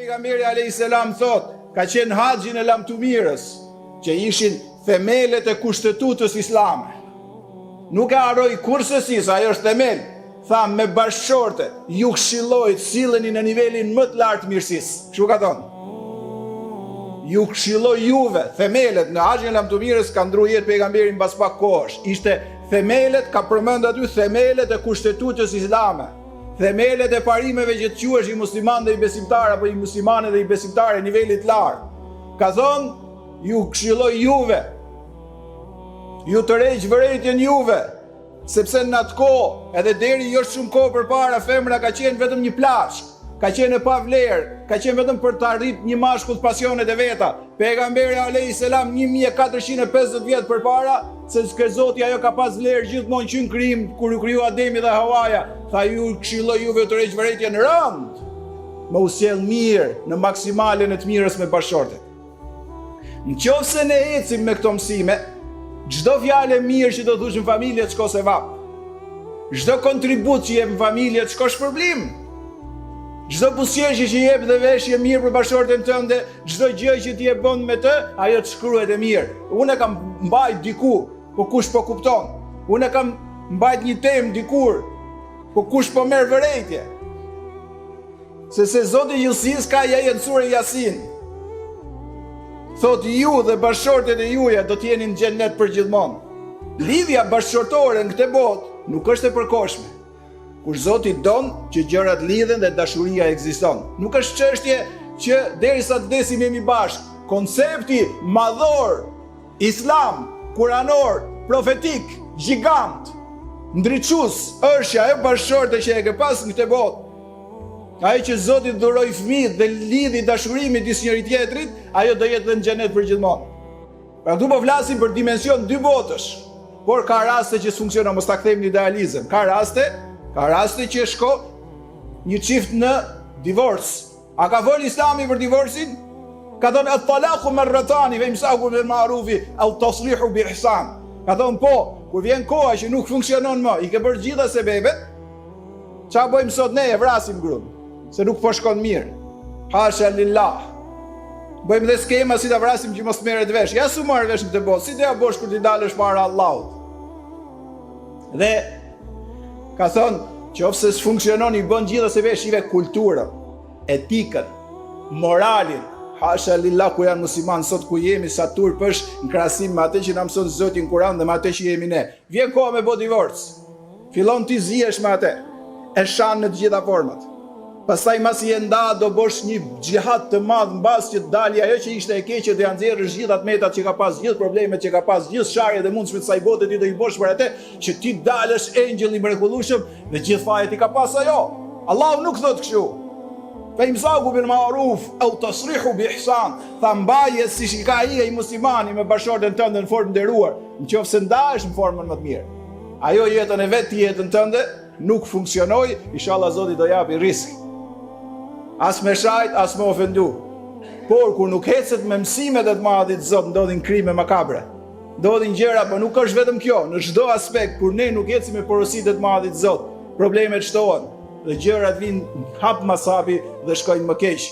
pejgamberi a.s. thot, ka qenë haxhin e lamtumirës, që ishin themelet e kushtetutës islame. Nuk e harroi kurrësi, ajo është themel. Tha me bashkëshorte, ju këshilloj të silleni në nivelin më të lartë të mirësisë. Kështu ka thonë. Ju këshilloj juve, themelet në haxhin e lamtumirës ka ndruar jetë pejgamberi mbas pak kohësh. Ishte themelet, ka përmend aty themelet e kushtetutës islame. Themelet e parimeve që të quhesh i musliman dhe i besimtar apo i muslimane dhe i besimtare nivelit lartë. Ka thonë, ju këshilloj juve, ju të rejq vërejtjen juve, sepse në atë kohë, edhe deri jo shumë kohë përpara, femra ka qenë vetëm një plaçk, ka qenë e pavlerë, ka qenë vetëm për të arritur një mashkull pasionet e veta. Pejgamberi a.s. 1450 vjet përpara, se Zoti ajo ka pas vlerë gjithmonë që në krijim kur u krijua Ademi dhe Hawaja, tha ju këshilloj juve të rejq vërejtjen rënd, më u sjell mirë në maksimalen e të mirës me bashkëshortet. Nëse ne ecim me këto mësime, çdo fjalë mirë që do thush në familje të shko se vap. Çdo kontribut që jep në familje të shko shpërblim. Çdo buzëqeshje që jep dhe veshje mirë për bashkëshorten tënde, çdo gjë që ti e bën me të, ajo të shkruhet e mirë. Unë kam mbajt diku, po kush po kupton. Unë kam mbajt një temë dikur, po kush po merr vërejtje. Se Zoti i Gjithësisë ka ajet sure Yasin. Thot ju dhe bashkëshortet e juja do t'jeni në xhenet për gjithmonë. Lidhja bashkëshortore në këtë botë nuk është e përkohshme. Kur Zoti don që gjërat lidhen dhe dashuria ekziston. Nuk është çështje që derisa të vdesim jemi bashkë. Koncepti madhor, islam, kuranor, profetik, gjigant, ndriçues është ajo bashkëshorte që e ke pas në këtë botë. Ai që Zoti dhuroi fëmijët dhe lidhi dashurimin disë njëri tjetrit, ajo do jetë në xhenet për gjithmonë. Pra këtu po flasim për dimension dy botësh, por ka raste që funksionon, mos ta kthejmë në idealizëm. Ka raste që shko një çift në divorc. A ka folë Islami për divorcin? Ka thonë at-talaqu marratani wa imsaku bil ma'rufi aw tasrihu bi ihsan. Ka thonë po, kur vjen koha që nuk funksionon më, i ke bërë gjitha sebebet, çfarë bëjmë sot ne, e vrasim gruan, se nuk po shkon mirë. Hasha lillah. Bëjmë dhe skema si ta vrasim që mos merret vesh. Ja su marr vesh në këtë botë, si do ja bosh kur ti dalësh para Allahut. Dhe ka thonë, qofse s'funksionon i bën gjitha se veshive kulturën, etikën, moralin. Hasha lillah, ku janë musliman sot ku jemi sa turp është në krahasim me atë që na mëson Zoti në Kur'an dhe me atë që jemi ne. Vjen koha me bë divorc. Fillon ti zihesh me atë. E shan në të gjitha format. Pastaj masi e nda do bosh një xhihad të madh mbas që të dalë ajo që ishte e keqe dhe ja nxjerrësh gjithë atë metat që ka pas, gjithë problemet që ka pas, gjithë sharjet e mundshme të saj bote ti do i bosh për atë që ti dalësh engjëll i mrekullueshëm dhe gjithë fajet i ka pas ajo. Allahu nuk thot kështu. Fa imsaku bil ma'ruf aw tasrihu bi ihsan. Tha mbaje siç i ka ai muslimani me bashkëshorten tënde në formë nderuar, nëse ndahesh në formën më të mirë. Ajo jetën e vet, jetën tënde nuk funksionoi, inshallah Zoti do japi risk. As me shajt, as me ofendu. Por kur nuk hecet me mësimet e të madhit Zot, ndodhin krime makabre. Ndodhin gjëra, por nuk është vetëm kjo, në çdo aspekt kur ne nuk ecim me porositë të madhit Zot, problemet shtohen dhe gjërat vinë hap mas hapi dhe shkojnë më keq.